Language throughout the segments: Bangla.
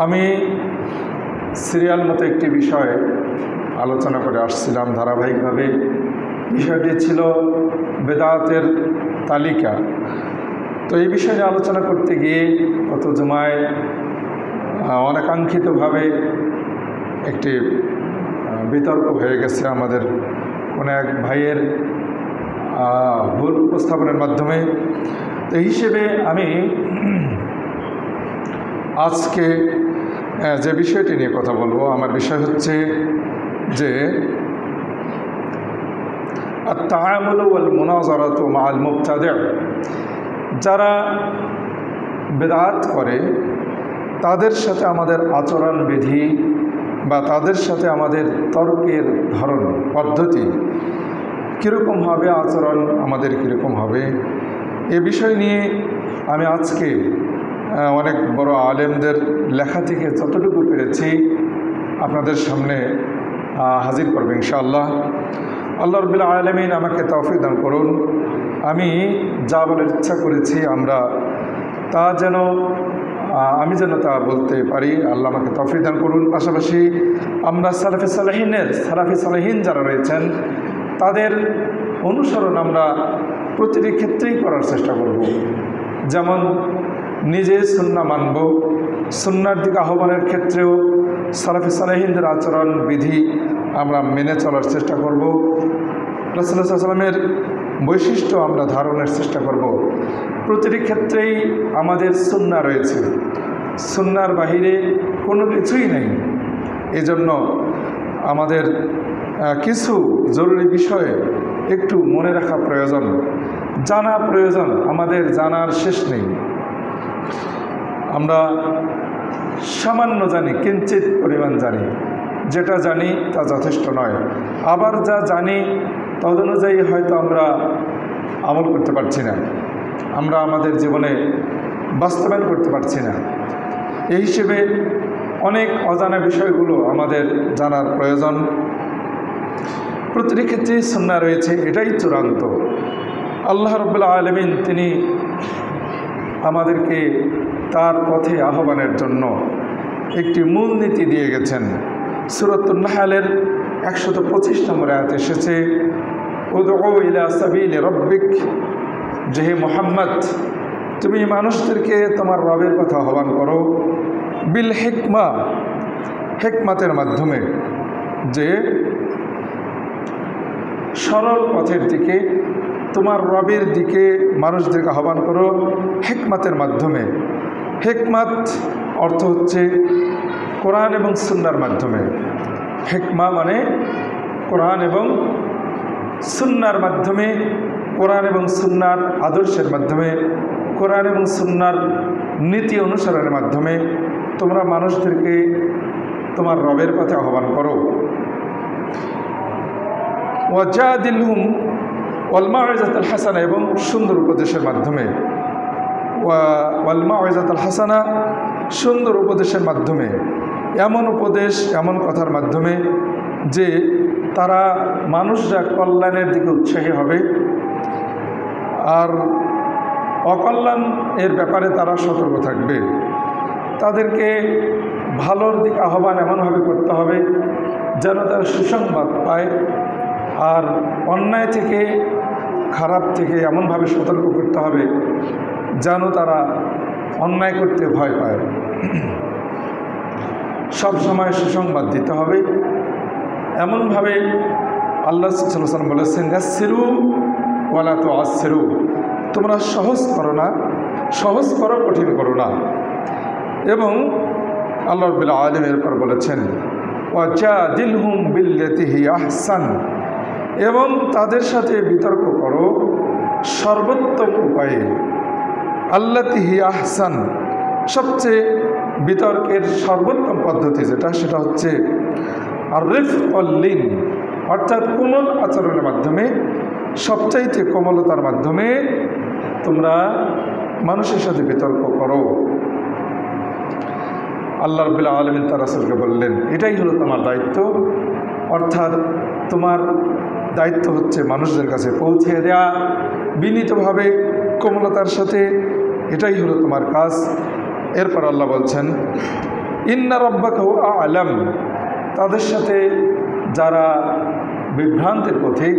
আমি সিরিয়াল মতো একটি বিষয় আলোচনা করে আসছিলাম ধারাবাহিকভাবে। বিষয়টি ছিল বেদাতের তালিকা। তো এই বিষয়ে আলোচনা করতে গিয়ে গত জুমায় অনাকাঙ্ক্ষিতভাবে একটি বিতর্ক হয়ে গেছে আমাদের কোনো এক ভাইয়ের ভুল উপস্থাপনের মাধ্যমে। তো এই হিসেবে আমি আজকে যে বিষয়টি নিয়ে কথা বলবো, আমার বিষয় হচ্ছে যে আত-তাআমুল ওয়াল মুনাজারাতু মাআল মুবতাদি'। যারা বিদআত করে তাদের সাথে আমাদের আচরণবিধি বা তাদের সাথে আমাদের তর্কের ধরন পদ্ধতি কীরকম হবে, আচরণ আমাদের কীরকম হবে, এ বিষয় নিয়ে আমি আজকে অনেক বড় আলেমদের লেখা থেকে যতটুকু পেরেছি আপনাদের সামনে হাজির করবো ইনশাআল্লাহ। আল্লাহ রাব্বুল আলামিন আমাকে তৌফিক দান করুন। আমি যা বলার ইচ্ছা করেছি আমি যেন তা বলতে পারি, আল্লাহ আমাকে তৌফিক দান করুন। পাশাপাশি আমরা সালাফি সালেহিন যারা রয়েছেন তাদের অনুসরণ আমরা প্রতিটি ক্ষেত্রেই করার চেষ্টা করব। যেমন নিজে সুন্নাহ মানব, সুন্নাহর দিকে আহ্বানের ক্ষেত্রেও সালাফি সালেহিনদের আচরণ বিধি আমরা মেনে চলার চেষ্টা করব। রাসূলুল্লাহ সাল্লাল্লাহু আলাইহি ওয়াসাল্লামের বৈশিষ্ট্য আমরা ধারণের চেষ্টা করব। প্রতিটি ক্ষেত্রেই আমাদের সুন্নাহ রয়েছে, সুন্নাহর বাহিরে কোনো কিছুই নেই। এজন্য আমাদের কিছু জরুরি বিষয়ে একটু মনে রাখা প্রয়োজন, জানা প্রয়োজন। আমাদের জানার শেষ নেই। আমরা সামান্য জানি, কিঞ্চিত পরিমাণ জানি। যেটা জানি তা যথেষ্ট নয়। আবার যা জানি তদনুযায়ী হয়তো আমরা আমল করতে পারছি না, আমরা আমাদের জীবনে বাস্তবায়ন করতে পারছি না। এই হিসেবে অনেক অজানা বিষয়গুলো আমাদের জানার প্রয়োজন। প্রতিটি ক্ষেত্রেই সুন্নাহ রয়েছে, এটাই চূড়ান্ত। আল্লাহ রাব্বুল আলামিন তিনি আমাদেরকে তার পথে আহ্বানের জন্য একটি মূলনীতি দিয়ে গেছেন। সূরাতুন নাহলের 125 নম্বর আয়াতে এসেছে, উদউ ইলা সাবিলি রাব্বিক, যে হে মুহাম্মদ তুমি মানুষদেরকে তোমার রবের কথা আহ্বান করো, বিল হিকমা, হিকমতের মাধ্যমে, যে সরল পথের দিকে, তোমার রবের দিকে মানুষদেরকে আহ্বান করো হিকমতের মাধ্যমে। হিকমত অর্থ হচ্ছে কোরআন এবং সুন্নাহর মাধ্যমে। হিকমা মানে কোরআন এবং সুন্নাহর মাধ্যমে, কোরআন এবং সুন্নাহর আদর্শের মাধ্যমে, কোরআন এবং সুন্নাহর নীতি অনুসরণের মাধ্যমে তোমরা মানুষদেরকে তোমার রবের পথে আহ্বান করো। ওয়াজাদিলহুম ওয়াল মাউইজাতুল হাসানা, এবং সুন্দর উপদেশের মাধ্যমে। ওয়াল মাউইজাতুল হাসানা, সুন্দর উপদেশের মাধ্যমে, এমন উপদেশ, এমন কথার মাধ্যমে যে তারা মানুষরা কল্যাণের দিকে উৎসাহী হবে আর অকল্যাণ এর ব্যাপারে তারা সতর্ক থাকবে। তাদেরকে ভালোর দিকে আহ্বান এমনভাবে করতে হবে যেন তারা সুসংবাদ পায়, আর অন্যায় থেকে, খারাপ থেকে এমনভাবে সতর্ক করতে হবে যেন তারা অন্যায় করতে ভয় পায়। সব সময় সুসংবাদ দিতে হবে এমনভাবে। আল্লাহ সাল্লাল্লাহু আলাইহি ওয়াসাল্লাম বলেছেন, ইয়াসসিরু ওয়ালা তুআসসিরু, তোমরা সহজ করো না, সহজ করো, কঠিন করো না। এবং আল্লাহ রাব্বুল আলামিন এরপর বলেছেন, ওয়াজাদিলহুম বিল্লাতি হিয়া আহসান, এবং তাদের সাথে বিতর্ক করো সর্বোত্তম উপায়ে। আল্লাতি হিয়া আহসান, সবচেয়ে বিতর্কের সর্বোত্তম পদ্ধতি যেটা, সেটা হচ্ছে আর রিফকুল লিন, অর্থাৎ কোমল আচরণের মাধ্যমে, সবচাইতে কোমলতার মাধ্যমে তোমরা মানুষের সাথে বিতর্ক করো। আল্লাহ রাব্বুল আলামিন তার রাসূলকে বললেন, এটাই হলো তোমার দায়িত্ব। অর্থাৎ তোমার দায়িত্ব হচ্ছে মানুষদের কাছে পৌঁছে দেয়া বিনীতভাবে, কোমলতার সাথে, এটাই হলো তোমার কাজ। এরপর আল্লাহ বলছেন, ইন্না রাব্বাকা হুয়া আ'লাম, তাদের সাথে যারা বিভ্রান্তের পথিক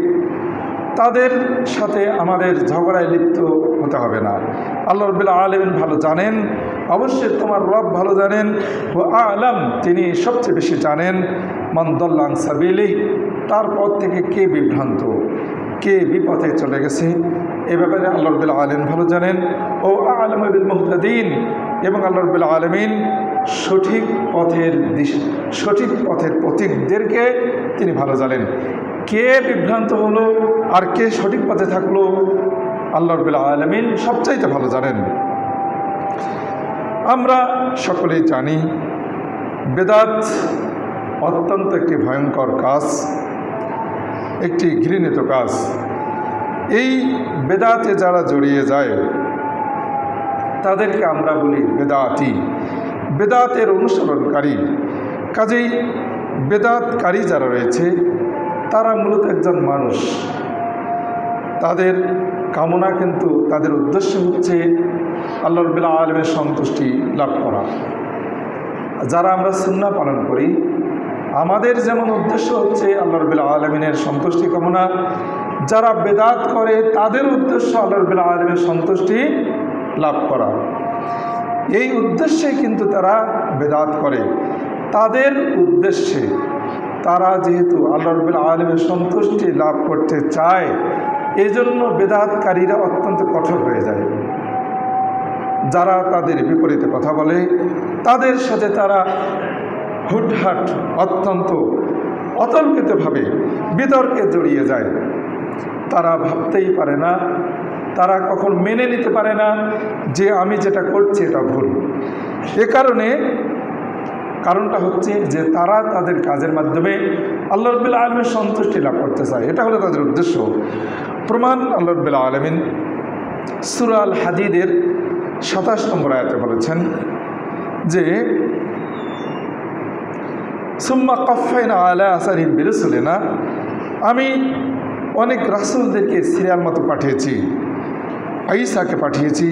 তাদের সাথে আমাদের ঝগড়ায় লিপ্ত হতে হবে না। আল্লাহ রাব্বুল আলামিন ভালো জানেন, অবশ্যই তোমার রব ভালো জানেন। ও আ'লাম, তিনি সবচেয়ে বেশি জানেন মান দাল্লা আন সাবিলিহি, তার পথ থেকে কে বিভ্রান্ত, কে বিপথে চলে গেছে, এ ব্যাপারে আল্লাহ রাব্বুল আলামিন ভালো জানেন। ও আ'লামু বিল মুহতাদিন, এবং আল্লাহ রাব্বুল আলামিন সঠিক পথের পথিকদেরকে তিনি ভালো জানেন। কে বিভ্রান্ত হলো আর কে সঠিক পথে থাকলো, আল্লাহ রাব্বুল আলামিন সবচাইতে ভালো জানেন। আমরা সকলেই জানি বেদাত অত্যন্ত একটি ভয়ঙ্কর কাজ, একটি ঘৃণিত কাজ। এই বেদাতে যারা জড়িয়ে যায় তাদেরকে আমরা বলি বেদাতি, বেদাতের অনুসরণকারী। কাজেই বেদাতকারী যারা রয়েছে তারা মূলত একজন মানুষ, তাদের কামনা কিন্তু তাদের উদ্দেশ্য হচ্ছে আল্লাহ রাব্বুল আলামিনের সন্তুষ্টি লাভ করা। যারা আমরা সুন্নাহ পালন করি আমাদের যেমন উদ্দেশ্য হচ্ছে আল্লাহ রাব্বুল আলামিনের সন্তুষ্টি কামনা, যারা বেদাত করে তাদের উদ্দেশ্য আল্লাহ রাব্বুল আলামিনের সন্তুষ্টি লাভ করা। এই উদ্দেশ্যে কিন্তু তারা বেদাত করে, তাদের উদ্দেশ্যে তারা যেহেতু আল্লাহ রাব্বুল আলামিনের সন্তুষ্টি লাভ করতে চায়, এজন্য বেদাতকারীরা অত্যন্ত কঠোর হয়ে যায়। যারা তাদের বিপরীতে কথা বলে তাদের সাথে তারা হুটহাট অত্যন্ত অতর্কিতভাবে বিতর্কে জড়িয়ে যায়। তারা ভাবতেই পারে না, তারা কখন মেনে নিতে পারে না যে আমি যেটা করছি এটা ভুল। এ কারণটা হচ্ছে যে তারা তাদের কাজের মাধ্যমে আল্লাহ রাব্বুল আলামিনের সন্তুষ্টি লাভ করতে চায়, এটা হলো তাদের উদ্দেশ্য। প্রমাণ আল্লাহ রাব্বুল আলামিন সূরা আল হাদীদের ২৭ নম্বর আয়াতে বলেছেন যে সুম্মা কাফাইনা আলা আসারিহিম বিরুসুলিনা, আমি অনেক রাসূলদেরকে সিরিয়াল মতো পাঠিয়েছি। ঈসাকে পাঠিয়েছি,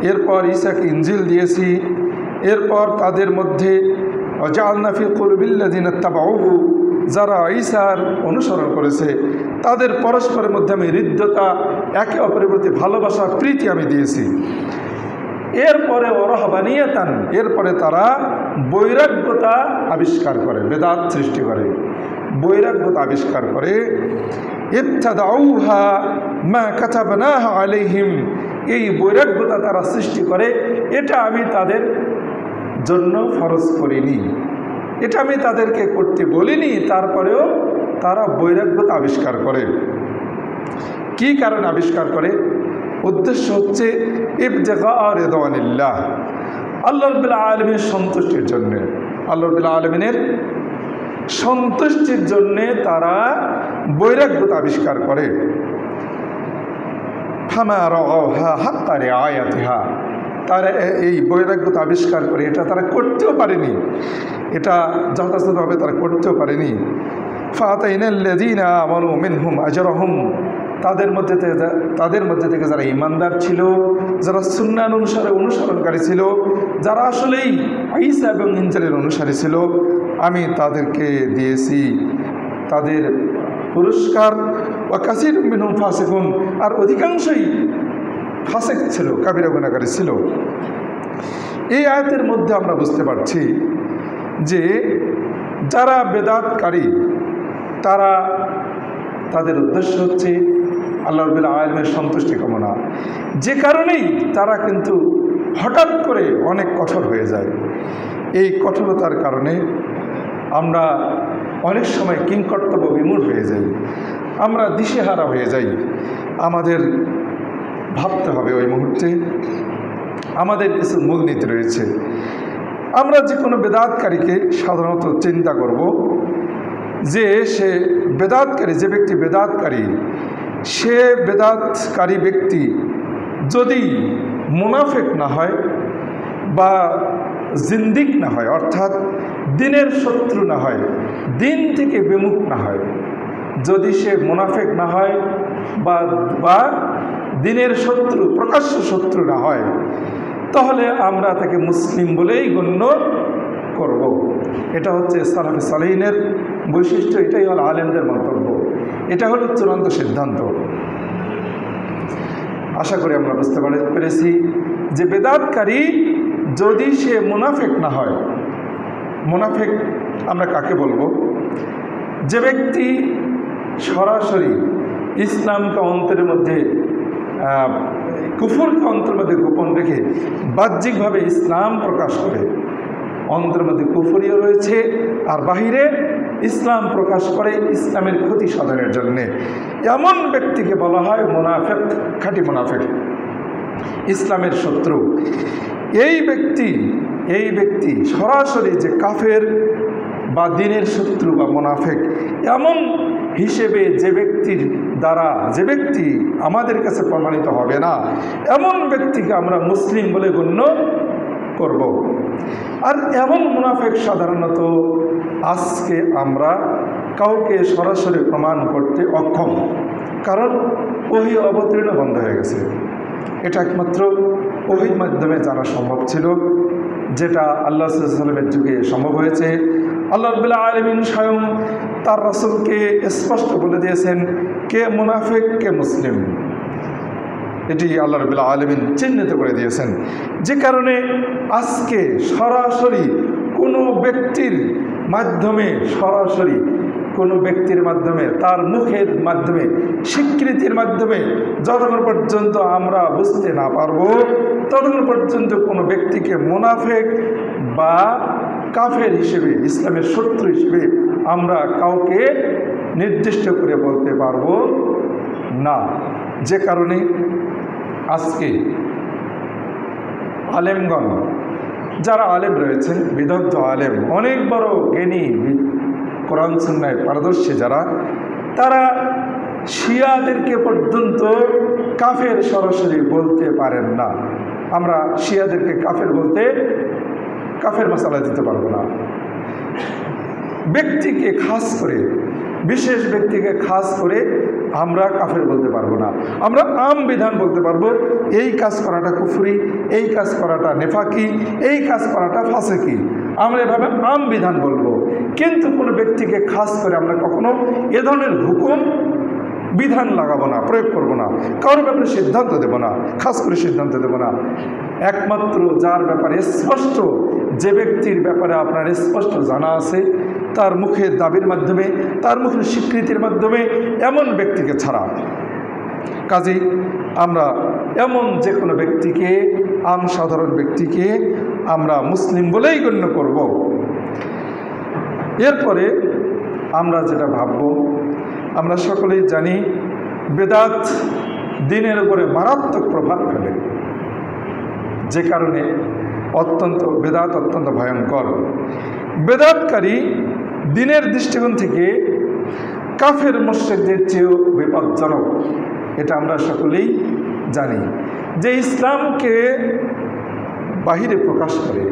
এরপর ঈসাকে ইনজিল দিয়েছি, এরপর তাদের মধ্যে ওয়াজআলনা ফি কুলুবিল্লাযিনা ইত্তাবাউহু, যারা ঈসার অনুসরণ করেছে তাদের পরস্পরের মধ্যে আমি হৃদ্যতা, একে অপরের প্রতি ভালোবাসা, প্রীতি আমি দিয়েছি। এরপরে ওয়ারহবানিয়াতান, এরপরে তারা বৈরাগ্যতা আবিষ্কার করে, বেদাত সৃষ্টি করে, বৈরাগ্যতা আবিষ্কার করে। ইবতাদাউহা মা কাতাবনাহা আলাইহিম, এই বৈরাগ্যতা তারা সৃষ্টি করে, এটা আমি তাদের জন্য ফরজ করিনি, এটা আমি তাদেরকে করতে বলিনি, তারপরেও তারা বৈরাগ্যতা আবিষ্কার করে। কি কারণে আবিষ্কার করে? উদ্দেশ্য হচ্ছে ইবতিগা রিদওয়ানিল্লাহ, আল্লাহ রাব্বুল আলামিনের সন্তুষ্টির জন্য, আল্লাহ রাব্বুল আলামিনের সন্তুষ্টির জন্যে তারা বৈরাগ্যতা আবিষ্কার করে। ফামা রাআহা হাক্কা রিআয়াতিহা, তারা এই বৈরাগ্যতা আবিষ্কার করে এটা তারা করতেও পারেনি, এটা যথাযথভাবে তারা করতেও পারেনি। ফাআতাইনাল্লাযীনা আমানু মিনহুম আজরাহুম, তাদের মধ্যে থেকে যারা ঈমানদার ছিল, যারা সুন্নাহ অনুসরণকারী ছিল, যারা আসলেই ঈসা এবং ইনজিলের অনুসারী ছিল, আমি তাদেরকে দিয়েছি তাদের পুরস্কার। ওয়া কাসীরুম মিনহুম ফাসিকুন, আর অধিকাংশই ফাসিক ছিল, কাবিরা গুনাহগারী ছিল। এই আয়াতের মধ্যে আমরা বুঝতে পারছি যে যারা বেদাতকারী তারা তাদের উদ্দেশ্য হচ্ছে আল্লাহ রাব্বুল আলামিনের সন্তুষ্টি কামনা, যে কারণেই তারা কিন্তু হঠাৎ করে অনেক কঠোর হয়ে যায়। এই কঠোরতার কারণে আমরা অনেক সময় কিংকর্তব্য বিমূঢ় হয়ে যাই, আমরা দিশেহারা হয়ে যাই। আমাদের ভাবতে হবে ওই মুহূর্তে আমাদের কিছু মূলনীতি রয়েছে। আমরা যে কোনো বেদাতকারীকে সাধারণত চিন্তা করব যে সে বেদাতকারী, যে ব্যক্তি বেদাতকারী, সে বেদাতকারী ব্যক্তি যদি মুনাফিক না হয় বা জিন্দিক না হয়, অর্থাৎ দিনের শত্রু না হয়, দিন থেকে বিমুখ না হয়, যদি সে মুনাফিক না হয় বা দিনের শত্রু, প্রকাশ্য শত্রু না হয়, তাহলে আমরা তাকে মুসলিম বলেই গণ্য করব। এটা হচ্ছে সালাফে সালেহিনের বৈশিষ্ট্য, এটাই হলো আলেমদের মন্তব্য, এটা হলো চূড়ান্ত সিদ্ধান্ত। আশা করি আমরা বুঝতে পেরেছি যে বেদাতকারী যদি সে মুনাফিক না হয়, মুনাফিক আমরা কাকে বলবো? যে ব্যক্তি সরাসরি ইসলামকে অন্তরের মধ্যে কুফরকে অন্তরের মধ্যে গোপন রেখে বাহ্যিকভাবে ইসলাম প্রকাশ করে, অন্তরের মধ্যে কুফরিও রয়েছে আর বাহিরে ইসলাম প্রকাশ করে ইসলামের ক্ষতি সাধনের জন্যে, এমন ব্যক্তিকে বলা হয় মুনাফিক, খাঁটি মুনাফিক, ইসলামের শত্রু। এই ব্যক্তি সরাসরি যে কাফের বা দ্বীনের শত্রু বা মুনাফিক, এমন হিসেবে যে ব্যক্তির দ্বারা যে ব্যক্তি আমাদের কাছে প্রমাণিত হবে না, এমন ব্যক্তিকে আমরা মুসলিম বলে গণ্য করব। আর এমন মুনাফিক সাধারণত আজকে আমরা কাউকে সরাসরি প্রমাণ করতে অক্ষম, কারণ ওহী অবতীর্ণ বন্ধ হয়ে গেছে। এটা একমাত্র ওহীর মাধ্যমে জানা সম্ভব ছিল, যেটা আল্লাহ সাল্লাল্লাহু আলাইহি ওয়াসাল্লামের যুগে সম্ভব হয়েছে। আল্লাহ রাব্বুল আলামিন স্বয়ং তার রাসূলকে স্পষ্ট বলে দিয়েছেন কে মুনাফিক কে মুসলিম, এটি আল্লাহ রাব্বুল আলামিন চিহ্নিত করে দিয়েছেন। যে কারণে আজকে সরাসরি কোনো ব্যক্তির মাধ্যমে, সরাসরি কোনো ব্যক্তির মাধ্যমে, তার মুখের মাধ্যমে, স্বীকৃতির মাধ্যমে যতক্ষণ পর্যন্ত আমরা বুঝতে না পারবো, ততক্ষণ পর্যন্ত কোনো ব্যক্তিকে মুনাফিক বা কাফের হিসেবে, ইসলামের শত্রু হিসেবে আমরা কাউকে নির্দিষ্ট করে বলতে পারবো না। যে কারণে আজকে আলেমগণ, যারা আলেম রয়েছেন, বিদগ্ধ আলেম, অনেক বড় জ্ঞানী, কোরআন সুন্নাহয় পারদর্শী যারা, তারা শিয়াদেরকে পর্যন্ত কাফের সরাসরি বলতে পারেন না। আমরা শিয়াদেরকে কাফের বলতে, কাফের মাসালা দিতে পারবো না। ব্যক্তিকে খাস করে, বিশেষ ব্যক্তিকে খাস করে আমরা কাফের বলতে পারবো না। আমরা আম বিধান বলতে পারবো, এই কাজ করাটা কুফরি, এই কাজ করাটা নেফাকি, এই কাজ করাটা ফাসেকি, আমরা এভাবে আম বিধান বলবো। কিন্তু কোনো ব্যক্তিকে খাস করে আমরা কখনো এ ধরনের হুকুম বিধান লাগাবো না, প্রয়োগ করবো না, কারোর ব্যাপারে সিদ্ধান্ত দেব না, খাস করে সিদ্ধান্ত দেব না। একমাত্র যার ব্যাপারে স্পষ্ট, যে ব্যক্তির ব্যাপারে আপনার স্পষ্ট জানা আছে, তার মুখের দাবির মাধ্যমে, তার মুখের স্বীকৃতির মাধ্যমে, এমন ব্যক্তিকে ছাড়া। কাজেই আমরা এমন যে কোনো ব্যক্তিকে, আম সাধারণ ব্যক্তিকে আমরা মুসলিম বলেই গণ্য করব। এরপরে আমরা যেটা ভাবব, আমরা সকলেই জানি বেদাত দ্বীনের উপরে মারাত্মক প্রভাব ফেলে, যে কারণে বেদাত অত্যন্ত ভয়ঙ্কর। বেদাতকারী দ্বীনের দৃষ্টিকোণ থেকে কাফের মুশরিকদের চেয়েও বিপজ্জনক, এটা আমরা সকলেই জানি। যে ইসলামকে বাহিরে প্রকাশ করে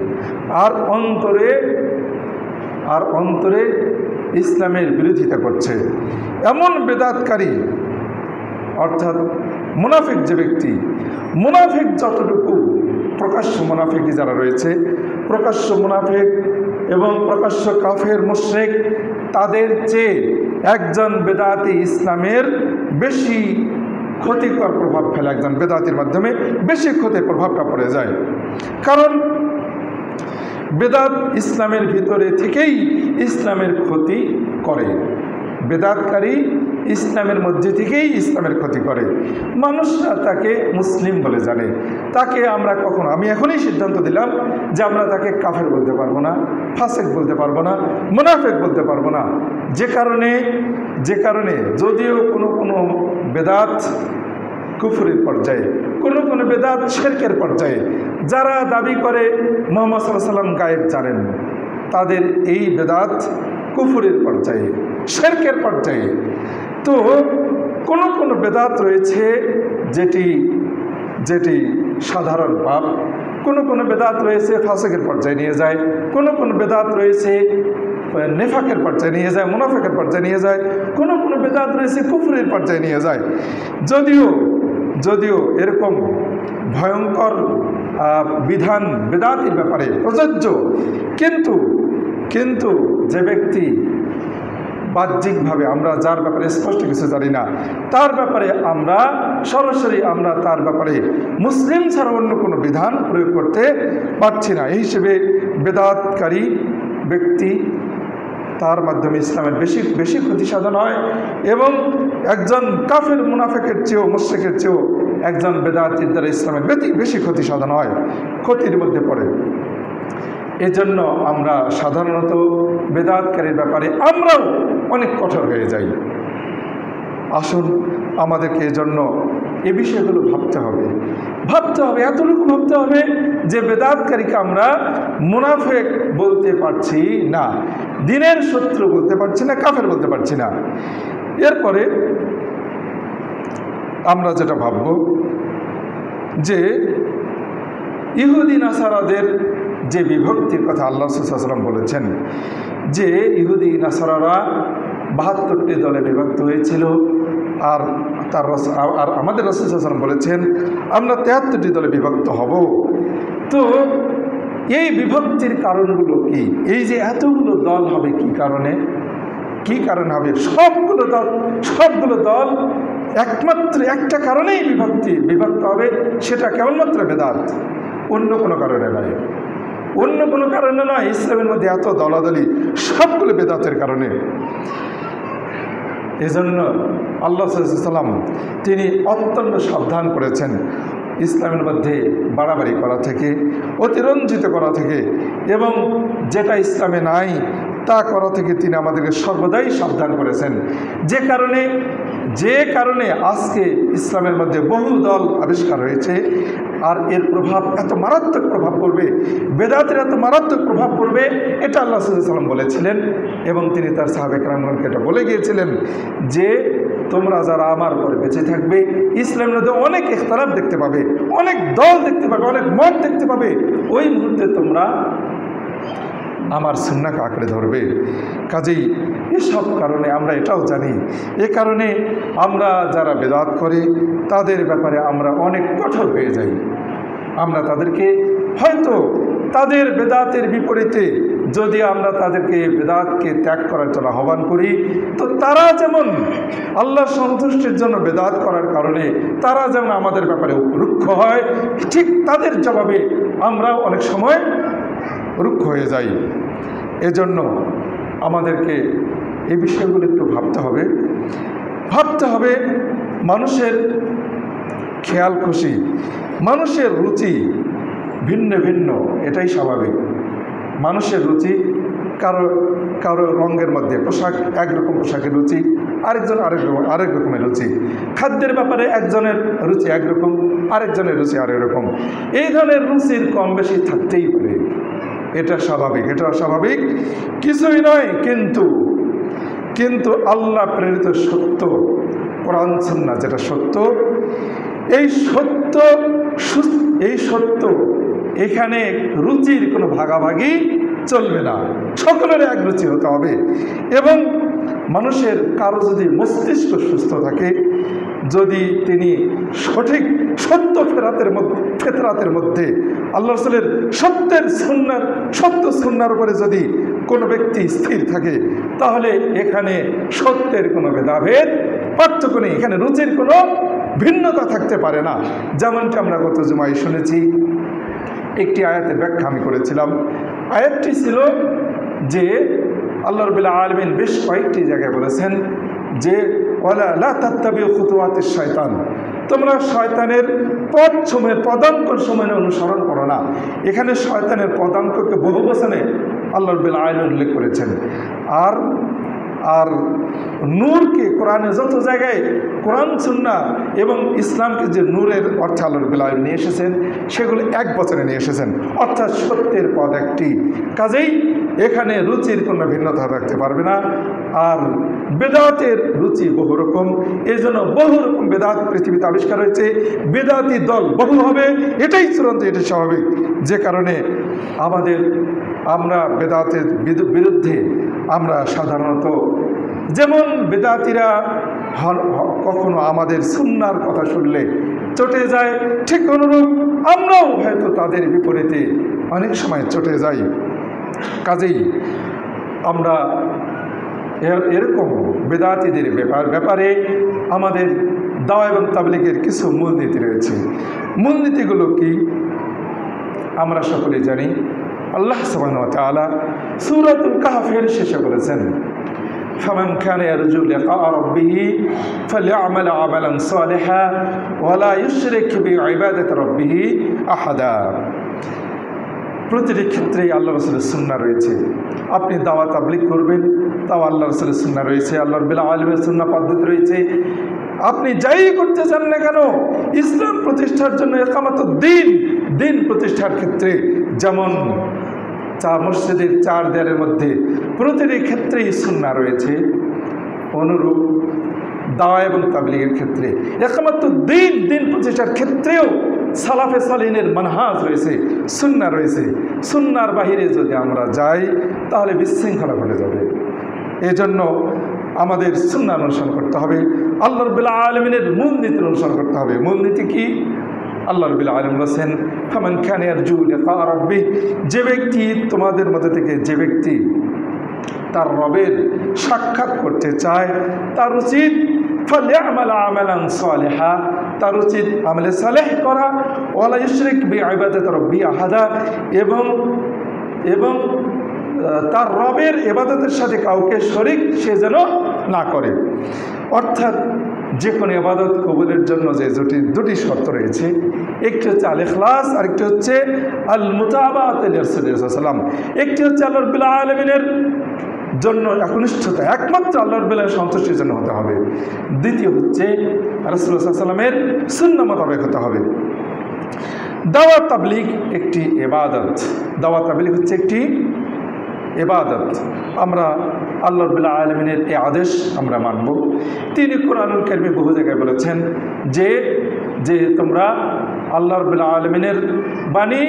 আর অন্তরে ইসলামের বিরোধিতা করছে, এমন বেদাতকারী, অর্থাৎ মুনাফিক যে ব্যক্তি, মুনাফিক যতটুকু প্রকাশ্য মুনাফিকই যারা রয়েছে, প্রকাশ্য মুনাফিক এবং প্রকাশ্য কাফের মুশরিক, তাদের চেয়ে একজন বেদাতি ইসলামের বেশি ক্ষতিকর প্রভাব ফেলে, একজন বেদাতির মাধ্যমে বেশি ক্ষতির প্রভাবটা পড়ে যায়। কারণ বেদাত ইসলামের ভিতরে থেকেই ইসলামের ক্ষতি করে, বেদাতকারী ইসলামের মধ্যে থেকেই ইসলামের ক্ষতি করে। মানুষরা তাকে মুসলিম বলে জানে, তাকে আমরা কখনো, আমি এখনই সিদ্ধান্ত দিলাম যে আমরা তাকে কাফের বলতে পারবো না, ফাসেক বলতে পারবো না, মুনাফিক বলতে পারবো না। যে কারণে যদিও কোনো বেদাত কুফরির পর্যায়ে, কোনো বেদাত শিরকের পর্যায়ে, যারা দাবি করে মুহাম্মদ সাল্লাল্লাহু আলাইহি ওয়াসাল্লাম গায়েব জানেন, তাদের এই বেদাত কুফরির পর্যায়ে, শিরকের পর্যায়ে। তো কোনো বেদাত রয়েছে যেটি সাধারণ পাপ, কোনো বেদাত রয়েছে ফাসেকের পর্যায়ে নিয়ে যায়, কোনো বেদাত রয়েছে নেফাকের পর্যায়ে নিয়ে যায়, মুনাফিকের পর্যায়ে নিয়ে যায়, কোনো বেদাত রয়েছে কুফরির পর্যায়ে নিয়ে যায়। যদিও এরকম ভয়ঙ্কর বিধান বেদাতের ব্যাপারে প্রযোজ্য, কিন্তু যে ব্যক্তি বাহ্যিকভাবে আমরা যার ব্যাপারে স্পষ্ট কিছু জানি না, তার ব্যাপারে আমরা সরাসরি তার ব্যাপারে মুসলিম ছাড়া অন্য কোনো বিধান প্রয়োগ করতে পারছি না। এই হিসেবে বেদাতকারী ব্যক্তি তার মাধ্যমে ইসলামের বেশি ক্ষতি সাধন হয় এবং একজন কাফের মুনাফিকের চেয়েও মুশরিকের চেয়েও একজন বেদাতির দ্বারা ইসলামের বেশি ক্ষতি সাধন হয়, ক্ষতির মধ্যে পড়ে। এজন্য আমরা সাধারণত বেদাতকারীর ব্যাপারে আমরাও অনেক কঠোর হয়ে যাই। আসুন আমাদেরকে এজন্য এ বিষয়গুলো ভাবতে হবে, এতটুকু ভাবতে হবে যে বেদাতকারীকে আমরা মুনাফিক বলতে পারছি না, দ্বীনের শত্রু বলতে পারছি না, কাফের বলতে পারছি না। এরপরে আমরা যেটা ভাবব যে ইহুদি নাসারাদের যে বিভক্তির কথা আল্লাহ রাসূল সাল্লাল্লাহু আলাইহি ওয়াসাল্লাম বলেছেন, যে ইহুদি নাসারারা ৭২টি দলে বিভক্ত হয়েছিল, আর আমাদের রাসূল সাল্লাল্লাহু আলাইহি ওয়াসাল্লাম বলেছেন আমরা ৭৩টি দলে বিভক্ত হব। তো এই বিভক্তির কারণগুলো কি? এই যে এতগুলো দল হবে কি কারণে হবে? সবগুলো দল একমাত্র একটা কারণেই বিভক্ত হবে, সেটা কেবলমাত্র বেদাত, অন্য কোনো কারণে নয়। ইসলামের মধ্যে এত দলাদলি সবগুলো বেদাতের কারণে। এজন্য আল্লাহ সাল্লাল্লাহু আলাইহি ওয়াসাল্লাম তিনি অত্যন্ত সাবধান করেছেন ইসলামের মধ্যে বাড়াবাড়ি করা থেকে, অতিরঞ্জিত করা থেকে, এবং যেটা ইসলামে নাই তা করা থেকে তিনি আমাদেরকে সর্বদাই সাবধান করেছেন। যে কারণে আজকে ইসলামের মধ্যে বহু দল আবিষ্কার হয়েছে, আর এর প্রভাব এত মারাত্মক প্রভাব পড়বে, বেদাতের এত মারাত্মক প্রভাব পড়বে, এটা আল্লাহ সাল্লাল্লাহু আলাইহি ওয়াসাল্লাম বলেছিলেন। এবং তিনি তার সাহাবে কেরামগণকে এটা বলে গিয়েছিলেন যে তোমরা যারা আমার পরে বেঁচে থাকবে, ইসলামের মধ্যে অনেক ইখতিলাফ দেখতে পাবে, অনেক দল দেখতে পাবে, অনেক মত দেখতে পাবে, ওই মুহূর্তে তোমরা আমার সুন্নাহকে আঁকড়ে ধরবে। কাজেই এসব কারণে আমরা এটাও জানি, এ কারণে আমরা যারা বেদাত করে তাদের ব্যাপারে আমরা অনেক কঠোর হয়ে যাই। আমরা তাদেরকে হয়তো তাদের বেদাতের বিপরীতে যদি আমরা তাদেরকে বেদাতকে ত্যাগ করার জন্য আহ্বান করি, তো তারা যেমন আল্লাহর সন্তুষ্টির জন্য বেদাত করার কারণে তারা যেমন আমাদের ব্যাপারে রুক্ষ হয়, ঠিক তাদের জবাবে আমরা অনেক সময় রুক্ষ হয়ে যাই। এজন্য আমাদেরকে এই বিষয়গুলো একটু ভাবতে হবে। মানুষের খেয়াল খুশি, মানুষের রুচি ভিন্ন ভিন্ন, এটাই স্বাভাবিক। মানুষের রুচি কারো রঙের মধ্যে পোশাক, একরকম পোশাকের রুচি, আরেকজন আরেক রকমের রুচি। খাদ্যের ব্যাপারে একজনের রুচি একরকম, আরেকজনের রুচি আরেক রকম। এই ধরনের রুচির কম বেশি থাকতেই পারে, এটা স্বাভাবিক, এটা অস্বাভাবিক কিছুই নয়। কিন্তু আল্লাহ প্রেরিত সত্য, কোরআন সুন্নাহ যেটা সত্য, এই সত্য এখানে রুচির কোনো ভাগাভাগি চলবে না, সকলের এক রুচি হতে হবে। এবং মানুষের কারো যদি মস্তিষ্ক সুস্থ থাকে, যদি তিনি সঠিক সত্য ফেতরাতের মধ্যে আল্লাহ রাসূলের সত্য সুন্নাহর উপরে যদি কোনো ব্যক্তি স্থির থাকে, তাহলে এখানে সত্যের কোনো ভেদাভেদ পার্থক্য নেই, এখানে রুচির কোনো ভিন্নতা থাকতে পারে না। যেমনটি আমরা গত জুমায় শুনেছি, একটি আয়াতের ব্যাখ্যা আমি করেছিলাম। আয়াতটি ছিল যে আল্লাহ রাব্বুল আলামিন বেশ কয়েকটি জায়গায় বলেছেন যে ওয়ালা লা তাত্তাবিউ খুতুওয়াতিশ শায়তান, তোমরা শয়তানের পদাঙ্কর সময় অনুসরণ করো না। এখানে শয়তানের পদাঙ্ককে বহু বচনে আল্লাহ রাব্বুল আলামিন উল্লেখ করেছেন। আর নূরকে কোরআনে যত জায়গায় কোরআন সুন্নাহ এবং ইসলামকে যে নূরের অর্থে আল্লাহ রাব্বুল আলামিন নিয়ে এসেছেন, সেগুলো এক বচনে নিয়ে এসেছেন, অর্থাৎ সত্যের পদ একটি। কাজেই এখানে রুচির কোনো ভিন্নতা থাকতে পারবে না। আর বেদাতের রুচি বহু রকম, এই জন্য বহু রকম বেদাত পৃথিবীতে আবিষ্কার হয়েছে, বেদাতি দল বহু হবে, এটাই চূড়ান্ত, এটাই স্বাভাবিক। যে কারণে আমরা বেদাতের বিরুদ্ধে আমরা সাধারণত, যেমন বেদাতিরা কখনো আমাদের সুন্নাহর কথা শুনলে চটে যায়, ঠিক অনুরূপ আমরাও হয়তো তাদের বিপরীতে অনেক সময় চটে যাই। কাজেই আমরা এরকম বেদাতীদের ব্যাপারে আমাদের দাওয়া এবং তাবলীগের কিছু মূলনীতি রয়েছে। মূলনীতিগুলো কি আমরা সকলে জানি। আল্লাহ সুবহানাহু ওয়া তাআলা সূরাতুল কাহফের শেষে বলেছেন, ফামান কানা ইয়ারজু লিকাআ রাব্বিহি ফালইআমাল আমালান সালিহা ওয়া লা ইউশরিক বিইবাদাতি রাব্বিহি আহাদা। প্রতিটি ক্ষেত্রেই আল্লাহ রাসূলের সুন্নাহ রয়েছে। আপনি দাওয়া তাবলীগ করবেন, তাও আল্লাহ রাসূলের সুন্নাহ রয়েছে, আল্লাহ রাব্বুল আলামিনের সুন্নাহ পদ্ধতি রয়েছে। আপনি যাই করতে চান না কেন, ইসলাম প্রতিষ্ঠার জন্য ইকামাতুদ দ্বীন, দিন প্রতিষ্ঠার ক্ষেত্রে যেমন মসজিদের 4 দেয়ালের মধ্যে প্রতিটি ক্ষেত্রেই সুন্নাহ রয়েছে, অনুরূপ দাওয়া এবং তাবলীগের ক্ষেত্রে ইকামাতুদ দ্বীন, দিন প্রতিষ্ঠার ক্ষেত্রেও সালাফে সালিহিনের মানহাজ রয়েছে, সুন্নাহ রয়েছে। সুন্নাহর বাহিরে যদি আমরা যাই তাহলে বিশৃঙ্খলা ঘটে যাবে। এজন্য আমাদের সুন্নাহ অনুসরণ করতে হবে, আল্লাহ রাব্বুল আলামিনের মূলনীতি অনুসরণ করতে হবে। মূলনীতি কি? আল্লাহ রাব্বুল আলামিন বলেছেন, ফামান কানা ইয়ারজু লিকাআ রাব্বিহি, যে ব্যক্তি তোমাদের মধ্যে থেকে যে ব্যক্তি তার রবের সাক্ষাৎ করতে চায় তার উচিত ফালইআমাল আমালান সালিহা, তার উচিত আমলে সালেহ করা, ওয়া লা ইউশরিক বিইবাদাতি রাব্বিহি আহাদা, এবং তার রবের ইবাদতের সাথে কাউকে শরীক সে যেন না করে। অর্থাৎ যে কোনো ইবাদত কবুলের জন্য যে দুটি শর্ত রয়েছে, একটি হচ্ছে আল ইখলাস, আরেকটি হচ্ছে আল মুতাবাআত লিরাসূলিল্লাহ সাল্লাল্লাহু আলাইহি ওয়াসাল্লাম। একটি হচ্ছে আল্লাহ রাব্বুল আলামিনের জন্য একনিষ্ঠতা, একমাত্র আল্লাহ রাব্বুল আলামিনের সন্তুষ্টির জন্য হতে হবে। দ্বিতীয় হচ্ছে রাসূলুল্লাহ সাল্লাল্লাহু আলাইহি ওয়াসাল্লামের সুন্নাহ মোতাবেক হতে হবে। দাওয়াত তাবলীগ একটি ইবাদত, দাওয়াত তাবলীগ হচ্ছে একটি ইবাদত। আমরা আল্লাহ রাব্বুল আলামিনের এই আদেশ আমরা মানব। তিনি কোরআনুল কারীমে বহু জায়গায় বলেছেন যে তোমরা আল্লাহ রাব্বুল আলামিনের বাণী,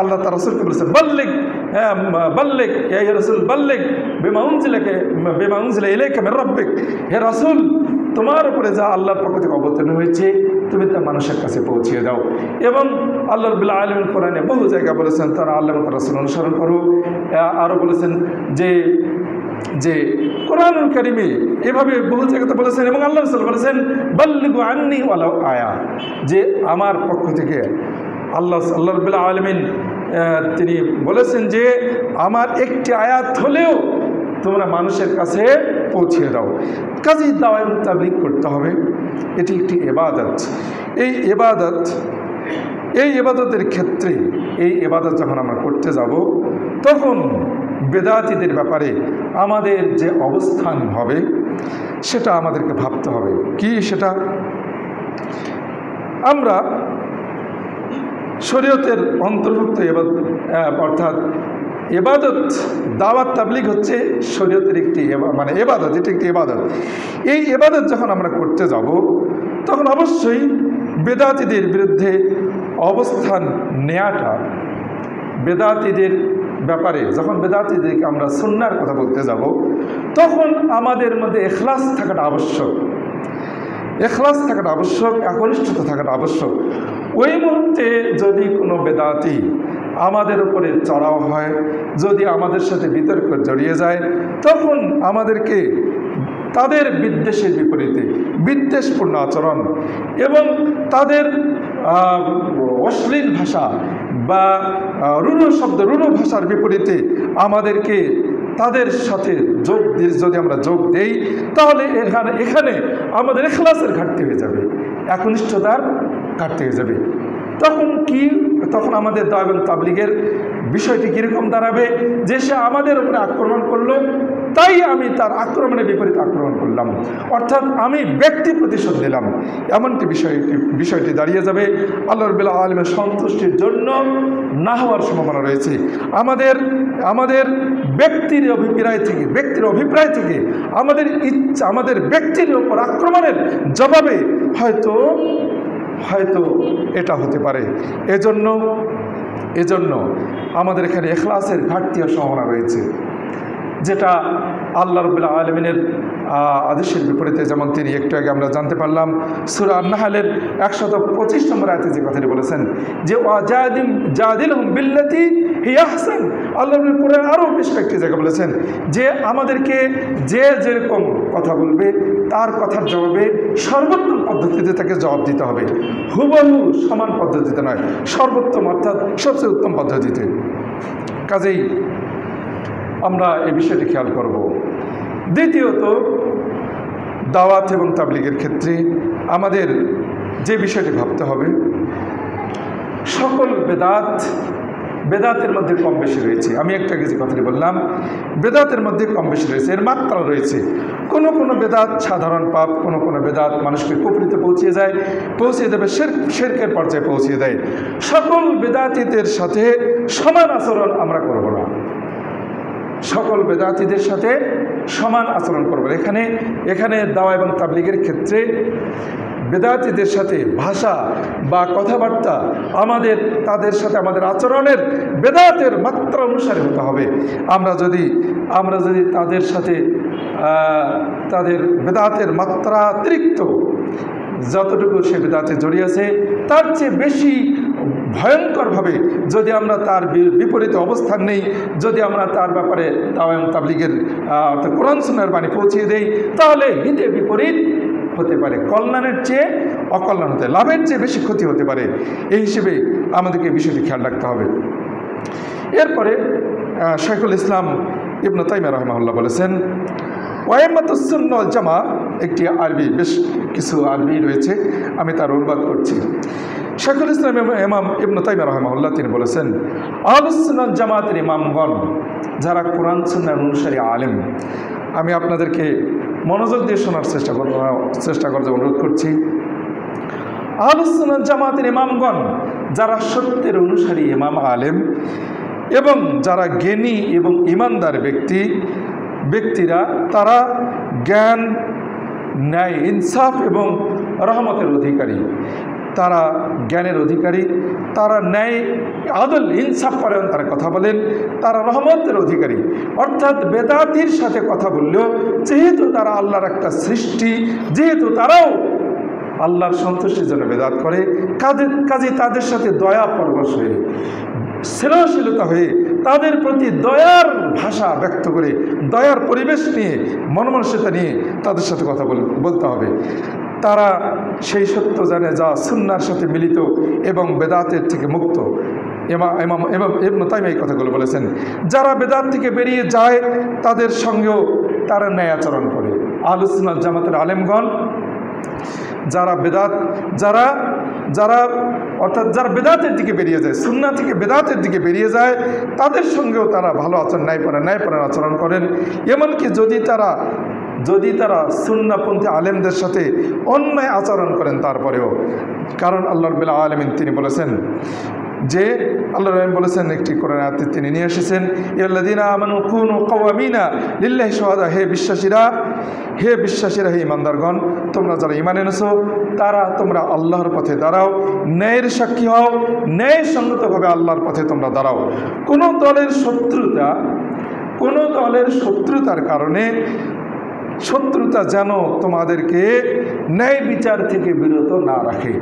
আল্লাহ তার রাসূলকে বলেছেন বাল্লিগ ইয়া রাসূল বাল্লিগ বিমা উনজিলা ইলাইকা মির রাব্বিক, হে রাসূল তোমার উপরে যা আল্লাহর পক্ষ থেকে অবতীর্ণ হয়েছে তুমি তা মানুষের কাছে পৌঁছিয়ে দাও। এবং আল্লাহ রাব্বুল আলামিন কোরআনে বহু জায়গা বলেছেন তারা আল্লাহ তার রাসূল অনুসরণ করো। আরও বলেছেন যে কোরআনুল কারীমে এভাবে বহু জায়গাতে বলেছেন, এবং আল্লাহ রাসূল বলেছেন বাল্লিগু আন্নী ওয়ালাউ আয়া, যে আমার পক্ষ থেকে আল্লাহ রাব্বুল আলামিন তিনি বলেছেন যে আমার একটি আয়াত হলেও তোমরা মানুষের কাছে পৌঁছিয়ে দাও। কাজেই দাওয়া এবং তাবলীগ করতে হবে, এটি একটি ইবাদত। এই ইবাদতের ক্ষেত্রে এই ইবাদত যখন আমরা করতে যাব তখন বেদাতীদের ব্যাপারে আমাদের যে অবস্থান হবে সেটা আমাদেরকে ভাবতে হবে। কি সেটা? আমরা শরীয়তের অন্তর্ভুক্ত অর্থাৎ ইবাদত, দাওয়াত তাবলীগ হচ্ছে শরীয়তের একটি ইবাদত, এটি একটি ইবাদত। এই ইবাদত যখন আমরা করতে যাব তখন অবশ্যই বেদাতীদের বিরুদ্ধে অবস্থান নেওয়াটা, বেদাতীদের ব্যাপারে যখন বেদাতীদেরকে আমরা সুন্নাহর কথা বলতে যাব তখন আমাদের মধ্যে ইখলাস থাকাটা আবশ্যক, ইখলাস থাকাটা আবশ্যক, একনিষ্ঠতা থাকাটা আবশ্যক। ওই মুহূর্তে যদি কোনো বেদাতি আমাদের উপরে চড়াও হয়, যদি আমাদের সাথে বিতর্ক জড়িয়ে যায়, তখন আমাদেরকে তাদের বিদ্বেষের বিপরীতে, বিদ্বেষপূর্ণ আচরণ এবং তাদের অশ্লীল ভাষা বা রূঢ় ভাষার বিপরীতে আমাদেরকে তাদের সাথে যদি আমরা যোগ দেই তাহলে এখানে আমাদের ইখলাসের ঘাটতি হয়ে যাবে, একনিষ্ঠতার ঘাটতি হয়ে যাবে। তখন আমাদের দাওয়া এবং তাবলীগের বিষয়টি কীরকম দাঁড়াবে? যে সে আমাদের উপরে আক্রমণ করলো, তাই আমি তার আক্রমণের বিপরীতে আক্রমণ করলাম, অর্থাৎ আমি ব্যক্তি প্রতিশোধ দিলাম, এমনটি বিষয়টি দাঁড়িয়ে যাবে। আল্লাহ রাব্বুল আলামিনের সন্তুষ্টির জন্য না হওয়ার সম্ভাবনা রয়েছে। আমাদের ব্যক্তির অভিপ্রায় থেকে আমাদের ইচ্ছা, আমাদের ব্যক্তির উপর আক্রমণের জবাবে হয়তো এটা হতে পারে। এজন্য আমাদের এখানে ইখলাসের ঘাটতি সম্ভাবনা রয়েছে। যেটা আল্লাহ রাব্বুল আলামিনের আদেশের বিপরীতে। যেমন তিনি একটু আগে আমরা জানতে পারলাম সূরা আন-নাহলের 125 নম্বর আয়াতে যে কথাটি বলেছেন যে জাদিলহুম বিল্লাতি হিয়া আহসান। আল্লাহ কোরআন আরও বেশ কয়েকটি জায়গা বলেছেন যে আমাদেরকে যে যেরকম কথা বলবে তার কথার জবাবে সর্বোত্তম পদ্ধতিতে তাকে জবাব দিতে হবে, হুবহু সমান পদ্ধতিতে নয়, সর্বোত্তম অর্থাৎ সবচেয়ে উত্তম পদ্ধতিতে। কাজেই আমরা এই বিষয়টি খেয়াল করব। দ্বিতীয়ত, দাওয়াত এবং তাবলীগের ক্ষেত্রে আমাদের যে বিষয়টি ভাবতে হবে, সকল বেদাতের মধ্যে কম বেশি রয়েছে। আমি একটা যে কথাটি বললাম, বেদাতের মধ্যে কম বেশি রয়েছে, এর মাত্রা রয়েছে। কোনো বেদাত সাধারণ পাপ, কোনো বেদাত মানুষকে কুফরিতে পৌঁছিয়ে দেবে, শিরকের পর্যায়ে পৌঁছিয়ে দেয়। সকল বেদাতীদের সাথে সমান আচরণ আমরা করব না, সকল বেদাতীদের সাথে সমান আচরণ করব। এখানে দাওয়া এবং তাবলীগের ক্ষেত্রে বেদাতীদের সাথে ভাষা বা কথাবার্তা তাদের সাথে আমাদের আচরণের বেদাতের মাত্রা অনুসারে হতে হবে। আমরা যদি তাদের সাথে তাদের বেদাতের মাত্রা অতিরিক্ত যতটুকু সে বেদাতে জড়িয়েছে তার চেয়ে বেশি ভয়ঙ্করভাবে যদি আমরা তার বিপরীতে অবস্থান নেই, যদি আমরা তার ব্যাপারে দাওয়া এবং তাবলীগের কোরআন সুন্নাহর বাণী পৌঁছিয়ে দেই, তাহলে হিতে বিপরীত হতে পারে, কল্যাণের চেয়ে অকল্যাণ হতে, লাভের চেয়ে বেশি ক্ষতি হতে পারে। এই হিসেবে আমাদেরকে বিষয়টি খেয়াল রাখতে হবে। এরপরে শাইখুল ইসলাম ইবনে তাইমিয়া রাহিমাহুল্লাহ বলেছেন, ওয়াইমাতুস সুন্নাহ ওয়াল জামা, একটি আরবি, বেশ কিছু আরবি রয়েছে, আমি তার অনুবাদ করছি। শাইখুল ইসলাম ইমাম ইবনে তাইমিয়া রাহিমাহুল্লাহ তিনি বলেছেন, আহলুস সুন্নাহ ওয়াল জামাতের ইমামগণ, যারা কোরআন সুন্নাহর অনুসারী আলেম, আমি আপনাদেরকে মনোযোগ দিয়ে শোনার চেষ্টা করতে অনুরোধ করছি। আহলুস সুন্নাহ ওয়াল জামাতের ইমামগণ, যারা সত্যের অনুসারী ইমাম আলেম এবং যারা জ্ঞানী এবং ইমানদার ব্যক্তিরা, তারা জ্ঞান, ন্যায়, ইনসাফ এবং রহমতের অধিকারী। তারা জ্ঞানের অধিকারী, তারা ন্যায়, আদল, ইনসাফ করেন, তারা কথা বলেন, তারা রহমতের অধিকারী। অর্থাৎ বেদাতির সাথে কথা বললেও, যেহেতু তারা আল্লাহর একটা সৃষ্টি, যেহেতু তারাও আল্লাহর সন্তুষ্টির জন্য বেদাত করে, কাজে তাদের সাথে দয়া পরবশ হয়ে, স্নেহশীলতা হয়ে, তাদের প্রতি দয়ার ভাষা ব্যক্ত করে, দয়ার পরিবেশ নিয়ে, মনমানসিকতা নিয়ে তাদের সাথে কথা বলতে হবে। তারা সেই সত্য জানে যা সুন্নাহর সাথে মিলিত এবং বেদাতের থেকে মুক্ত। ইমাম ইবনে তাইমিয়া এই কথাগুলো বলেছেন। যারা বেদাত থেকে বেরিয়ে যায় তাদের সঙ্গেও তারা ন্যায় আচরণ করে। আহলুস সুন্নাহ ওয়াল জামাতের আলেমগণ, যারা বেদাতের দিকে বেরিয়ে যায়, সুন্নাহ থেকে বেদাতের দিকে বেরিয়ে যায়, তাদের সঙ্গেও তারা ভালো আচরণ, ন্যায়পরায়ণ আচরণ করেন। এমনকি যদি তারা সুন্নাহপন্থী আলেমদের সাথে অন্যায় আচরণ করেন তারপরেও, কারণ আল্লাহ রাব্বুল আলামিন তিনি বলেছেন যে, আল্লাহ রাব্বুল বলেছেন, একটি কোরআন আয়াতে তিনি নিয়ে এসেছেন, ইয়াল্লাযীনা আমানু কুনু কাওয়ামিনা লিল্লাহি শুহাদা, হে বিশ্বাসীরা, হে ইমানদারগণ, তোমরা যারা ঈমান এনেছো তোমরা আল্লাহর পথে দাঁড়াও, ন্যায়ের সাক্ষী হও, ন্যায়সঙ্গতভাবে আল্লাহর পথে তোমরা দাঁড়াও। কোনো দলের শত্রুতার কারণে শত্রুতা যেন তোমাদেরকে ন্যায় বিচার থেকে বিরত না রাখে।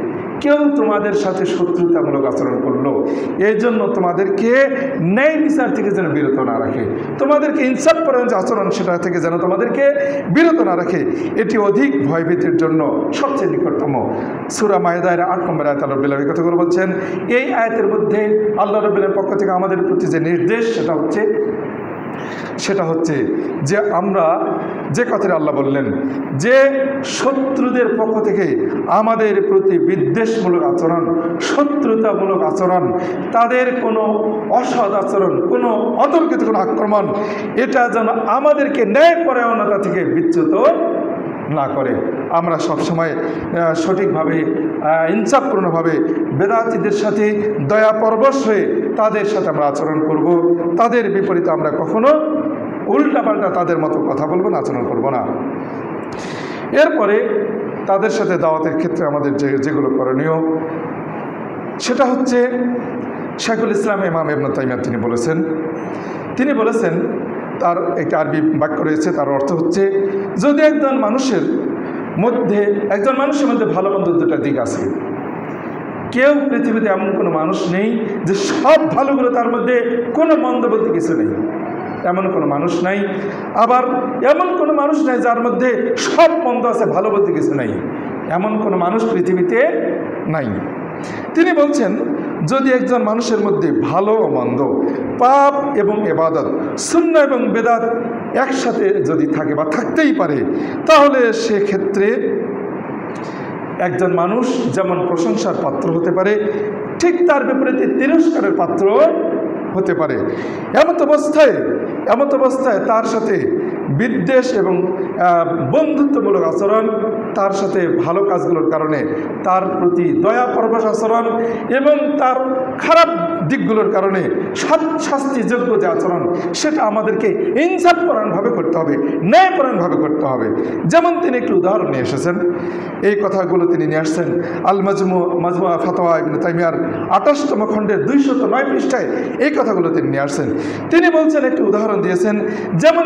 কেউ তোমাদের সাথে শত্রুতামূলক আচরণ করলো, এই জন্য তোমাদেরকে ন্যায় বিচার থেকে যেন বিরত না রাখে, তোমাদেরকে ইনসাফপরায়ণ যে আচরণ সেটা থেকে যেন তোমাদেরকে বিরত না রাখে। এটি অধিক ভয়ভীতির জন্য সবচেয়ে নিকটতম। সূরা মায়েদার 8 নম্বর আয়াতে আল্লাহ রাব্বুল আলামিন কথাগুলো বলছেন। এই আয়াতের মধ্যে আল্লাহ রাব্বুল আলামিনের পক্ষ থেকে আমাদের প্রতি যে নির্দেশ সেটা হচ্ছে যে আমরা যে কথাটা আল্লাহ বললেন যে শত্রুদের পক্ষ থেকে আমাদের প্রতি বিদ্বেষমূলক আচরণ, শত্রুতামূলক আচরণ, তাদের কোনো অসৎ আচরণ, কোনো অতর্কিত কোনো আক্রমণ, এটা যেন আমাদেরকে ন্যায়পরায়ণতা থেকে বিচ্যুত না করে। আমরা সবসময় সঠিকভাবে, ইনসাফপূর্ণভাবে বেদাতীদের সাথে দয়া পরবশ হয়ে তাদের সাথে আমরা আচরণ করব। তাদের বিপরীতে আমরা কখনো উল্টাপাল্টা তাদের মতো কথা বলবো না, আচরণ করব না। এরপরে তাদের সাথে দাওয়াতের ক্ষেত্রে আমাদের যেগুলো করণীয় সেটা হচ্ছে, শাইখুল ইসলাম ইমাম ইবনে তাইমিয়া তিনি বলেছেন তার একটি আরবি বাক্য রয়েছে, তার অর্থ হচ্ছে যদি একজন মানুষের মধ্যে ভালো মন্দ দুটা দিক আছে, কেউ পৃথিবীতে এমন কোনো মানুষ নেই যে সব ভালোগুলো তার মধ্যে কোনো মন্দ বলতে কিছু নেই, এমন কোনো মানুষ নাই। আবার এমন কোনো মানুষ নাই যার মধ্যে সব মন্দ আছে, ভালো বলতে কিছু নাই, এমন কোনো মানুষ পৃথিবীতে নাই। তিনি বলছেন যদি একজন মানুষের মধ্যে ভালো ও মন্দ, পাপ এবং ইবাদত, সুন্নাহ এবং বেদাত একসাথে যদি থাকে বা থাকতেই পারে, তাহলে সেক্ষেত্রে একজন মানুষ যেমন প্রশংসার পাত্র হতে পারে, ঠিক তার বিপরীতে তিরস্কারের পাত্র হতে পারে। এমত অবস্থায় তার সাথে বিদ্বেষ এবং বন্ধুত্বমূলক আচরণ, তার সাথে ভালো কাজগুলোর কারণে তার প্রতি দয়া পরবশ আচরণ এবং তার খারাপ দিকগুলোর কারণে শাস্তিযোগ্য যে আচরণ, সেটা আমাদেরকে ইনসাফপরায়ণভাবে করতে হবে, ন্যায়পরায়ণভাবে করতে হবে। যেমন তিনি একটি উদাহরণ নিয়ে এসেছেন, এই কথাগুলো তিনি নিয়ে আসছেন আল মাজমুআ ফাতাওয়া ইবনে তাইমিয়ার 28তম খণ্ডের 209 পৃষ্ঠায় এই কথাগুলো তিনি নিয়ে আসছেন। তিনি বলছেন, একটি উদাহরণ দিয়েছেন, যেমন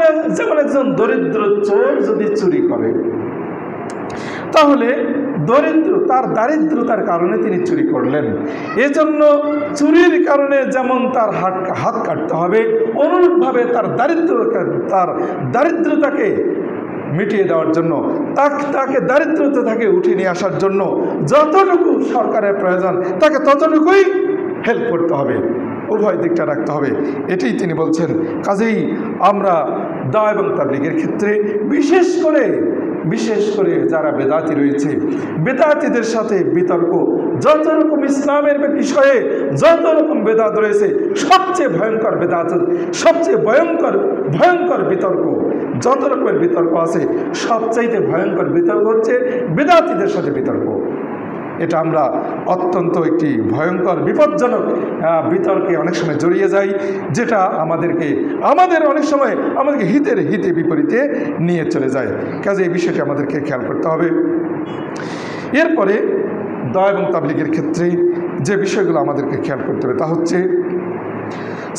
একজন দরিদ্র চোর যদি চুরি করে, তাহলে তার দারিদ্রতার কারণে তিনি চুরি করলেন, এজন্য চুরির কারণে যেমন তার হাত কাটতে হবে, অনুরূপভাবে তার দারিদ্রতাকে মিটিয়ে দেওয়ার জন্য, তাকে দারিদ্রতা থেকে উঠে নিয়ে আসার জন্য যতটুকু সরকারের প্রয়োজন তাকে ততটুকুই হেল্প করতে হবে, উভয় দিকটা রাখতে হবে। এটাই তিনি বলছেন। কাজেই আমরা দাওয়া এবং তাবলীগের ক্ষেত্রে বিশেষ করে যারা বেদাতি রয়েছে, বেদাতিদের সাথে বিতর্ক, যত রকম ইসলামের বিষয়ে যত রকম বেদাত রয়েছে, সবচেয়ে ভয়ঙ্কর বেদাত, সবচেয়ে ভয়ঙ্কর বিতর্ক, যত রকমের বিতর্ক আছে সবচাইতে ভয়ঙ্কর বিতর্ক হচ্ছে বেদাতিদের সাথে বিতর্ক। এটা আমরা অত্যন্ত একটি ভয়ঙ্কর বিপজ্জনক বিতর্কে অনেক সময় জড়িয়ে যাই, যেটা আমাদের অনেক সময় আমাদেরকে হিতে বিপরীতে নিয়ে চলে যায়। কাজে এই বিষয়টি আমাদেরকে খেয়াল করতে হবে। এরপরে দাওয়া এবং তাবলীগের ক্ষেত্রে যে বিষয়গুলো আমাদেরকে খেয়াল করতে হবে তা হচ্ছে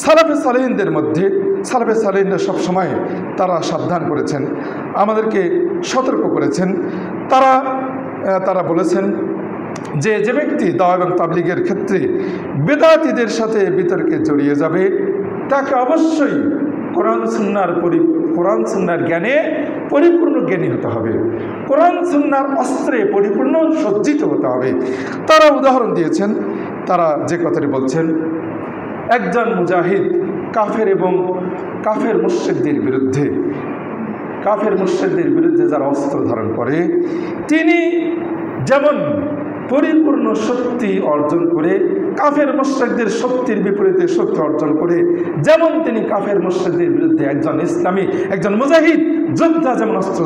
সালাফে সালেহিনরা সবসময় তারা সাবধান করেছেন, আমাদেরকে সতর্ক করেছেন। তারা বলেছেন যে ব্যক্তি দাওয়া এবং তাবলীগের ক্ষেত্রে বেদাতীদের সাথে বিতর্কে জড়িয়ে যাবে, তাকে অবশ্যই কোরআন সুন্নাহর জ্ঞানে পরিপূর্ণ জ্ঞানী হতে হবে, কোরআন সুন্নাহর অস্ত্রে পরিপূর্ণ সজ্জিত হতে হবে। তারা উদাহরণ দিয়েছেন, তারা যে কথাটি বলছেন, একজন মুজাহিদ কাফের মুশরিকদের বিরুদ্ধে যারা অস্ত্র ধারণ করে, তিনি যেমন পরিপূর্ণ শক্তি অর্জন করে কাফের মুশরিকদের শক্তির বিপরীতে শক্তি অর্জন করে, যেমন তিনি কাফের মুশরিকদের বিরুদ্ধে একজন মুজাহিদ যোদ্ধা যেমন অস্ত্র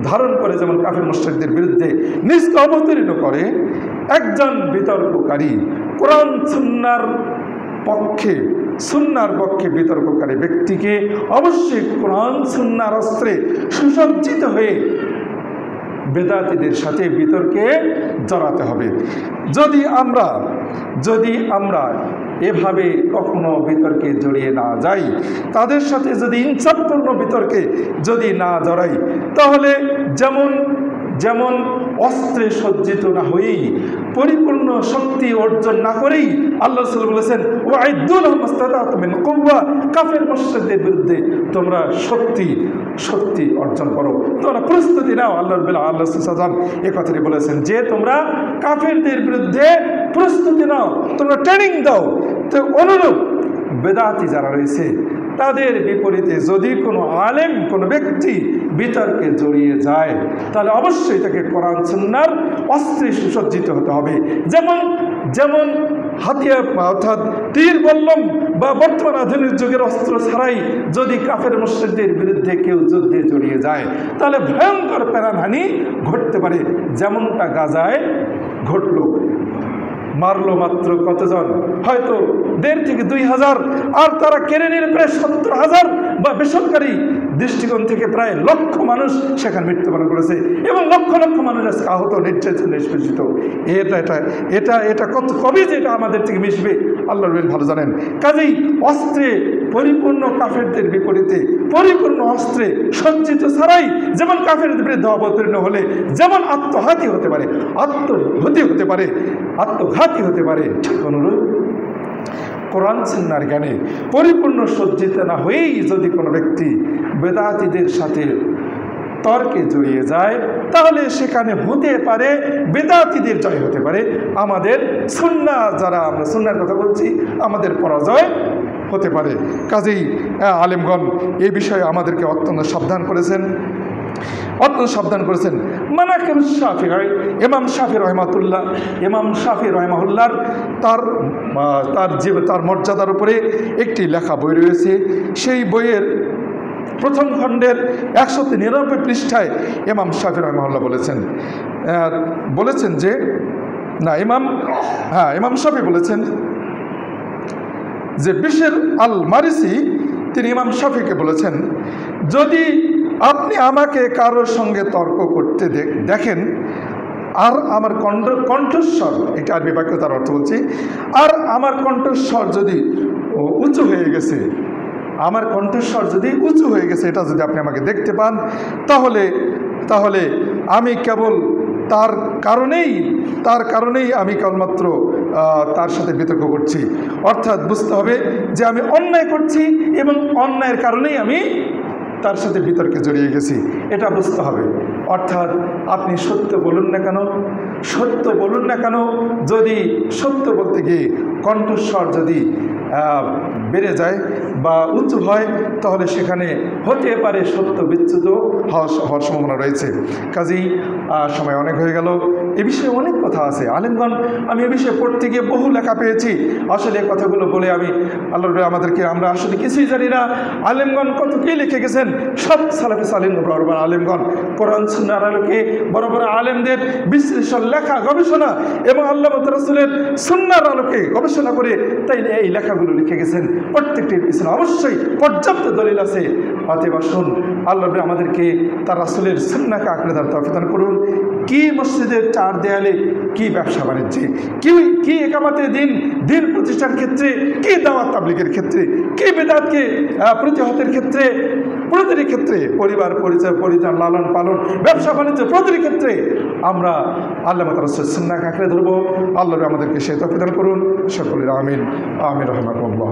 ধারণ করে, যেমন কাফের মুশরিকদের বিরুদ্ধে নিজকে অবতীর্ণ করে, একজন বিতর্ককারী কোরআন সুন্নাহর পক্ষে বিতর্ককারী ব্যক্তিকে অবশ্যই কোরআন সুন্নাহর অস্ত্রে সুসজ্জিত হয়ে বেদাতীদের সাথে বিতর্কে জড়াতে হবে। যদি আমরা এভাবে কখনো বিতর্কে জড়িয়ে না যাই, তাদের সাথে যদি ইনসাফপূর্ণ বিতর্কে যদি না জড়াই, তাহলে যেমন অস্ত্রে সজ্জিত না হয়েই, পরিপূর্ণ শক্তি অর্জন না করেই, আল্লাহ রাসূল বলেছেন ওয়াইদু লাহুম মাসতাতা'তুম মিন কুওয়া, কাফের মুশরিকদের বিরুদ্ধে তোমরা শক্তি অর্জন করো, তোমরা প্রস্তুতি নাও। আল্লাহ রাসূল এই কথাটি বলেছেন যে তোমরা কাফেরদের বিরুদ্ধে প্রস্তুতি নাও, তোমরা ট্রেনিং দাও। তো অনুরূপ বেদাতি যারা রয়েছে, তাদের বিপরীতে যদি কোনো আলেম, কোনো ব্যক্তি বিতর্কে জড়িয়ে যায়, তাহলে অবশ্যই তাকে কোরআন সুন্নাহর অস্ত্রে সুসজ্জিত হতে হবে। যেমন হাতিয়ার অর্থাৎ তীর বল্লম বা বর্তমান আধুনিক যুগের অস্ত্র ছাড়াই যদি কাফের মুশরিকদের বিরুদ্ধে কেউ যুদ্ধে জড়িয়ে যায়, তাহলে ভয়ঙ্কর প্রাণহানি ঘটতে পারে, যেমনটা গাজায় ঘটল। মারলো মাত্র কতজন, হয়তো 1,500 থেকে 2,000, আর তারা কেড়ে নিয়ে প্রায় 70,000, বা বেসরকারি দৃষ্টিকোণ থেকে প্রায় লক্ষ মানুষ সেখানে মৃত্যুবরণ করেছে, এবং লক্ষ লক্ষ মানুষ আহত, নির্যাতিত, নিষ্পেষিত। এটা কবে যে এটা আমাদের থেকে মিশবে আল্লাহ রবেন ভালো জানেন। কাজেই অস্ত্রে পরিপূর্ণ কাফেরদের বিপরীতে পরিপূর্ণ অস্ত্রে সজ্জিত ছাড়াই যেমন কাফেরদের বিরুদ্ধে অবতীর্ণ হলে যেমন আত্মঘাতী হতে পারে, আত্মঘাতী হতে পারে, ঠিক অনুরূপ কোরআন সুন্নাহর জ্ঞানে পরিপূর্ণ সজ্জিত না হয়েই যদি কোনো ব্যক্তি বেদাতীদের সাথে তর্কে জড়িয়ে যায়, তাহলে সেখানে হতে পারে বেদাতীদের জয় হতে পারে, আমাদের সুন্নাহ যারা আমরা সুন্নাহর কথা বলছি আমাদের পরাজয় হতে পারে। কাজেই আলেমগণ এই বিষয়ে আমাদেরকে অত্যন্ত সাবধান করেছেন। মানাকিব শাফিঈ, ইমাম শাফিঈ রহমাতুল্লাহ, ইমাম শাফিঈ রহমাহুল্লাহর তার মর্যাদার উপরে একটি লেখা বই রয়েছে। সেই বইয়ের প্রথম খণ্ডের 193 পৃষ্ঠায় ইমাম শাফিঈ রহমাহুল্লাহ বলেছেন যে ইমাম শাফিঈ বলেছেন যে বিশর আল মারিসি তিনি ইমাম শাফিঈকে বলেছেন, যদি আপনি আমাকে কারোর সঙ্গে তর্ক করতে দেখেন আর আমার কণ্ঠস্বর, একটা আরবি বাক্য তার অর্থ বলছি, আর আমার কণ্ঠস্বর যদি উঁচু হয়ে গেছে, এটা যদি আপনি আমাকে দেখতে পান, তাহলে আমি কেবল তার কারণেই আমি কেবলমাত্র তার সাথে বিতর্ক করছি। অর্থাৎ বুঝতে হবে যে আমি অন্যায় করছি এবং অন্যায়ের কারণেই আমি তার সাথে বিতর্কে জড়িয়ে গেছি, এটা বুঝতে হবে। অর্থাৎ আপনি সত্য বলুন না কেন, যদি সত্য বলতে গিয়ে কণ্ঠস্বর যদি বেড়ে যায় বা উঁচু হয়, তাহলে সেখানে হতে পারে সত্য বিচ্যুত হওয়ার সম্ভাবনা রয়েছে। কাজেই সময় অনেক হয়ে গেল, এ বিষয়ে অনেক কথা আছে আলেমগণ, আমি এ বিষয়ে পড়তে গিয়ে বহু লেখা পেয়েছি। আসলে এই কথাগুলো বলে আল্লাহ আমরা আসলে কিছুই জানি না। আলেমগণ কত কী লিখে গেছেন, সব সালাফে সালিহিন বড় বড় আলেমগণ কোরআন সুন্নাহর আলোকে বড় বড় আলেমদের বিশ্লেষণ, লেখা, গবেষণা এবং আল্লাহ রাসূলের সুন্নাহর আলোকে গবেষণা করে তাই এই লেখাগুলো লিখে গেছেন। প্রত্যেকটির পিছনে অবশ্যই পর্যাপ্ত দলিল আছে। অতএব আসুন আল্লাহ আমাদেরকে তার রাসূলের সুন্নাহকে আঁকড়ে ধরার তৌফিক দান করুন। কি মসজিদের চার দেয়ালে, কি ব্যবসা বাণিজ্যে, কি একামতে দিন প্রতিষ্ঠার ক্ষেত্রে, কি দাওয়াত তাবলীগের ক্ষেত্রে, কি বিদআতকে প্রতিহতের ক্ষেত্রে, প্রতিটি ক্ষেত্রে পরিবার পরিজন লালন পালন, ব্যবসা বাণিজ্য, প্রতিটি ক্ষেত্রে আমরা আল্লাহ রাসূলের সুন্নাহকে আঁকড়ে ধরবো। আল্লাহ আমাদেরকে সেই তৌফিক দান করুন। সকলের আমিন আমিন রাহমাতুল্লাহ।